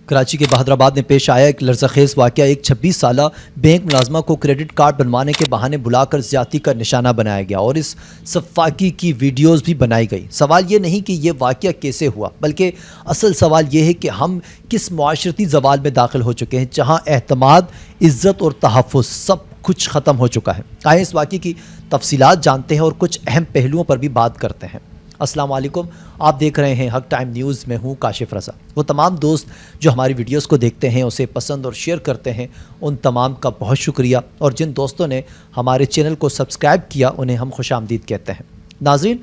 کراچی کے بہادرآباد میں پیش آیا ایک لرزخیز واقعہ۔ ایک 26 سالہ بینک ملازمہ کو کریڈٹ کارڈ بنوانے کے بہانے بلا کر زیادتی کا نشانہ بنایا گیا اور اس سفاکی کی ویڈیوز بھی بنائی گئی۔ سوال یہ نہیں کہ یہ واقعہ کیسے ہوا، بلکہ اصل سوال یہ ہے کہ ہم کس معاشرتی زوال میں داخل ہو چکے ہیں جہاں اعتماد، عزت اور تحفظ سب کچھ ختم ہو چکا ہے۔ آئیں اس واقعے کی تفصیلات جانتے ہیں اور کچھ اہم پہلوؤں پر بھی بات کرتے ہیں۔ السلام علیکم، آپ دیکھ رہے ہیں حق ٹائم نیوز، میں ہوں کاشف رضا۔ وہ تمام دوست جو ہماری ویڈیوز کو دیکھتے ہیں، اسے پسند اور شیئر کرتے ہیں، ان تمام کا بہت شکریہ، اور جن دوستوں نے ہمارے چینل کو سبسکرائب کیا انہیں ہم خوش آمدید کہتے ہیں۔ ناظرین،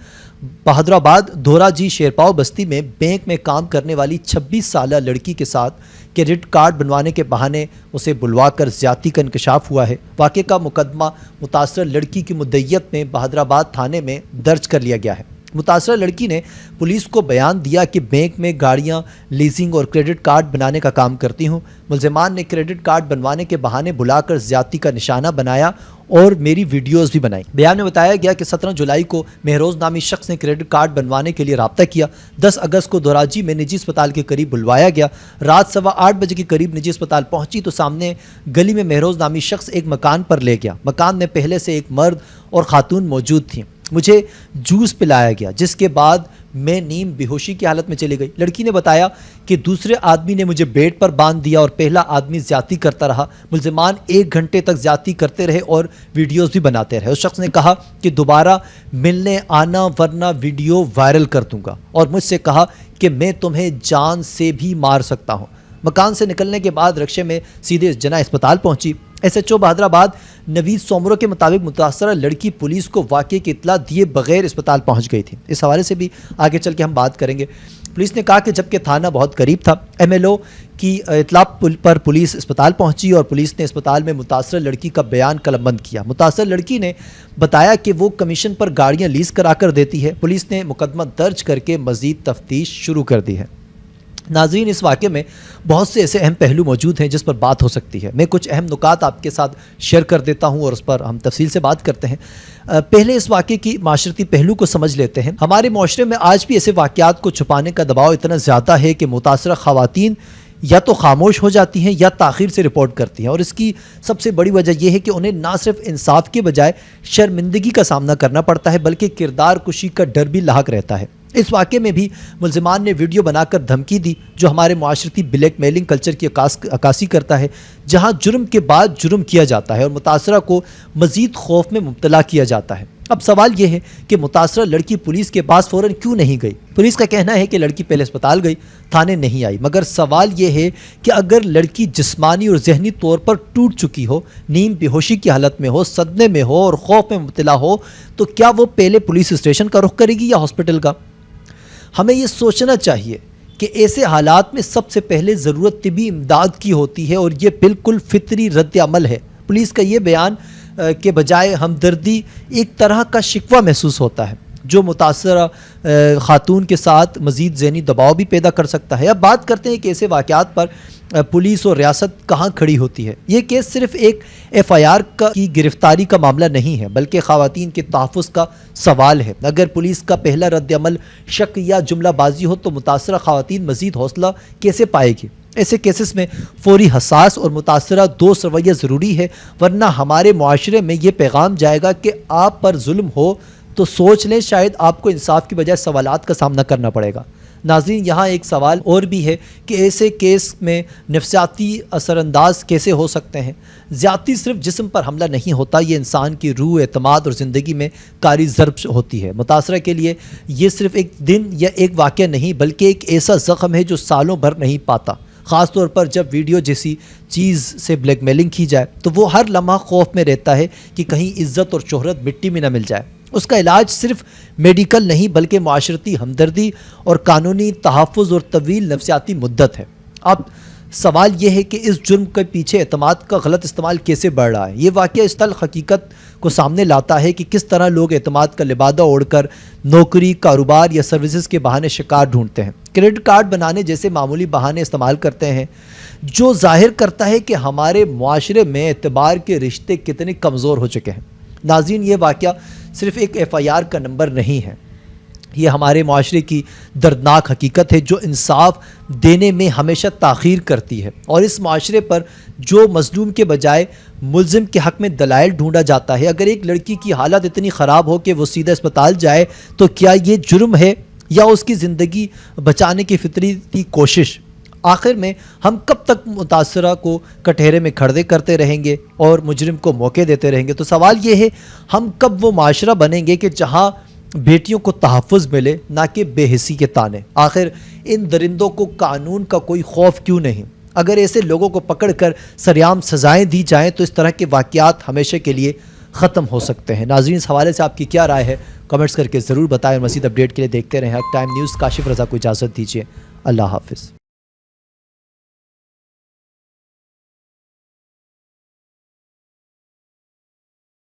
بہادرآباد دھورا جی شیرپاؤ بستی میں بینک میں کام کرنے والی 26 سالہ لڑکی کے ساتھ کریڈٹ کارڈ بنوانے کے بہانے اسے بلوا کر زیادتی کا انکشاف ہوا ہے۔ واقعے کا مقدمہ متاثرہ لڑکی کی مدعیت میں بہادرآباد تھانے میں درج کر لیا گیا ہے۔ متاثرہ لڑکی نے پولیس کو بیان دیا کہ بینک میں گاڑیاں لیزنگ اور کریڈٹ کارڈ بنانے کا کام کرتی ہوں۔ ملزمان نے کریڈٹ کارڈ بنوانے کے بہانے بلا کر زیادتی کا نشانہ بنایا اور میری ویڈیوز بھی بنائی۔ بیان میں بتایا گیا کہ 17 جولائی کو مہروز نامی شخص نے کریڈٹ کارڈ بنوانے کے لیے رابطہ کیا۔ 10 اگست کو دھوراجی میں نجی اسپتال کے قریب بلوایا گیا۔ رات 8:15 بجے کے قریب نجی اسپتال پہنچی تو سامنے گلی میں مہروز نامی شخص ایک مکان پر لے گیا۔ مکان میں پہلے سے ایک مرد اور خاتون موجود تھیں۔ مجھے جوس پلایا گیا جس کے بعد میں نیم بے ہوشی کی حالت میں چلی گئی۔ لڑکی نے بتایا کہ دوسرے آدمی نے مجھے بیڈ پر باندھ دیا اور پہلا آدمی زیادتی کرتا رہا۔ ملزمان 1 گھنٹے تک زیادتی کرتے رہے اور ویڈیوز بھی بناتے رہے۔ اس شخص نے کہا کہ دوبارہ ملنے آنا ورنہ ویڈیو وائرل کر دوں گا، اور مجھ سے کہا کہ میں تمہیں جان سے بھی مار سکتا ہوں۔ مکان سے نکلنے کے بعد رکشے میں سیدھے جناح اسپتال پہنچی۔ ایس ایچ او بہادرآباد نوید سومرو کے مطابق متاثرہ لڑکی پولیس کو واقعے کی اطلاع دیے بغیر اسپتال پہنچ گئی تھی۔ اس حوالے سے بھی آگے چل کے ہم بات کریں گے۔ پولیس نے کہا کہ جبکہ تھانہ بہت قریب تھا، ایم ایل او کی اطلاع پر پولیس اسپتال پہنچی اور پولیس نے اسپتال میں متاثرہ لڑکی کا بیان قلم بند کیا۔ متاثرہ لڑکی نے بتایا کہ وہ کمیشن پر گاڑیاں لیز کرا کر دیتی ہے۔ پولیس نے مقدمہ درج کر کے مزید تفتیش شروع کر دی ہے۔ ناظرین، اس واقعے میں بہت سے ایسے اہم پہلو موجود ہیں جس پر بات ہو سکتی ہے۔ میں کچھ اہم نکات آپ کے ساتھ شیئر کر دیتا ہوں اور اس پر ہم تفصیل سے بات کرتے ہیں۔ پہلے اس واقعے کی معاشرتی پہلو کو سمجھ لیتے ہیں۔ ہمارے معاشرے میں آج بھی ایسے واقعات کو چھپانے کا دباؤ اتنا زیادہ ہے کہ متاثرہ خواتین یا تو خاموش ہو جاتی ہیں یا تاخیر سے رپورٹ کرتی ہیں، اور اس کی سب سے بڑی وجہ یہ ہے کہ انہیں نہ صرف انصاف کے بجائے شرمندگی کا سامنا کرنا پڑتا ہے بلکہ کردار کشی کا ڈر بھی لاحق رہتا ہے۔ اس واقعے میں بھی ملزمان نے ویڈیو بنا کر دھمکی دی جو ہمارے معاشرتی بلیک میلنگ کلچر کی عکاسی کرتا ہے، جہاں جرم کے بعد جرم کیا جاتا ہے اور متاثرہ کو مزید خوف میں مبتلا کیا جاتا ہے۔ اب سوال یہ ہے کہ متاثرہ لڑکی پولیس کے پاس فوراً کیوں نہیں گئی؟ پولیس کا کہنا ہے کہ لڑکی پہلے اسپتال گئی، تھانے نہیں آئی، مگر سوال یہ ہے کہ اگر لڑکی جسمانی اور ذہنی طور پر ٹوٹ چکی ہو، نیم بے ہوشی کی حالت میں ہو، صدمے میں ہو اور خوف میں مبتلا ہو، تو کیا وہ پہلے پولیس اسٹیشن کا رخ کرے گی یا ہاسپٹل کا؟ ہمیں یہ سوچنا چاہیے کہ ایسے حالات میں سب سے پہلے ضرورت طبی امداد کی ہوتی ہے، اور یہ بالکل فطری رد عمل ہے۔ پولیس کا یہ بیان کے بجائے ہمدردی ایک طرح کا شکوہ محسوس ہوتا ہے جو متاثرہ خاتون کے ساتھ مزید ذہنی دباؤ بھی پیدا کر سکتا ہے۔ اب بات کرتے ہیں کہ ایسے واقعات پر پولیس اور ریاست کہاں کھڑی ہوتی ہے۔ یہ کیس صرف ایک ایف آئی آر کی گرفتاری کا معاملہ نہیں ہے بلکہ خواتین کے تحفظ کا سوال ہے۔ اگر پولیس کا پہلا رد عمل شک یا جملہ بازی ہو تو متاثرہ خواتین مزید حوصلہ کیسے پائے گی؟ ایسے کیسز میں فوری حساس اور متاثرہ دوست رویہ ضروری ہے، ورنہ ہمارے معاشرے میں یہ پیغام جائے گا کہ آپ پر ظلم ہو تو سوچ لیں، شاید آپ کو انصاف کی بجائے سوالات کا سامنا کرنا پڑے گا۔ ناظرین، یہاں ایک سوال اور بھی ہے کہ ایسے کیس میں نفسیاتی اثر انداز کیسے ہو سکتے ہیں؟ زیادتی صرف جسم پر حملہ نہیں ہوتا، یہ انسان کی روح، اعتماد اور زندگی میں کاری ضرب ہوتی ہے۔ متاثرہ کے لیے یہ صرف ایک دن یا ایک واقعہ نہیں بلکہ ایک ایسا زخم ہے جو سالوں بھر نہیں پاتا، خاص طور پر جب ویڈیو جیسی چیز سے بلیک میلنگ کی جائے تو وہ ہر لمحہ خوف میں رہتا ہے کہ کہیں عزت اور شہرت مٹی میں نہ مل جائے۔ اس کا علاج صرف میڈیکل نہیں بلکہ معاشرتی ہمدردی اور قانونی تحفظ اور طویل نفسیاتی مدت ہے۔ اب سوال یہ ہے کہ اس جرم کے پیچھے اعتماد کا غلط استعمال کیسے بڑھ رہا ہے؟ یہ واقعہ اس تلخ حقیقت کو سامنے لاتا ہے کہ کس طرح لوگ اعتماد کا لبادہ اوڑھ کر نوکری، کاروبار یا سروسز کے بہانے شکار ڈھونڈتے ہیں، کریڈٹ کارڈ بنانے جیسے معمولی بہانے استعمال کرتے ہیں، جو ظاہر کرتا ہے کہ ہمارے معاشرے میں اعتبار کے رشتے کتنے کمزور ہو چکے ہیں۔ ناظرین، یہ واقعہ صرف ایک ایف آئی آر کا نمبر نہیں ہے، یہ ہمارے معاشرے کی دردناک حقیقت ہے جو انصاف دینے میں ہمیشہ تاخیر کرتی ہے، اور اس معاشرے پر جو مظلوم کے بجائے ملزم کے حق میں دلائل ڈھونڈا جاتا ہے۔ اگر ایک لڑکی کی حالت اتنی خراب ہو کہ وہ سیدھا اسپتال جائے تو کیا یہ جرم ہے یا اس کی زندگی بچانے کی فطری کوشش؟ آخر میں ہم کب تک متاثرہ کو کٹہرے میں کھڑے کرتے رہیں گے اور مجرم کو موقع دیتے رہیں گے؟ تو سوال یہ ہے، ہم کب وہ معاشرہ بنیں گے کہ جہاں بیٹیوں کو تحفظ ملے، نہ کہ بے حسی کے تانے؟ آخر ان درندوں کو قانون کا کوئی خوف کیوں نہیں؟ اگر ایسے لوگوں کو پکڑ کر سریعام سزائیں دی جائیں تو اس طرح کے واقعات ہمیشہ کے لیے ختم ہو سکتے ہیں۔ ناظرین، اس حوالے سے آپ کی کیا رائے ہے؟ کمنٹس کر کے ضرور بتائیں، اور مزید اپڈیٹ کے لیے دیکھتے رہیں حق ٹائم نیوز۔ کاشف رضا کو اجازت دیجیے، اللہ حافظ۔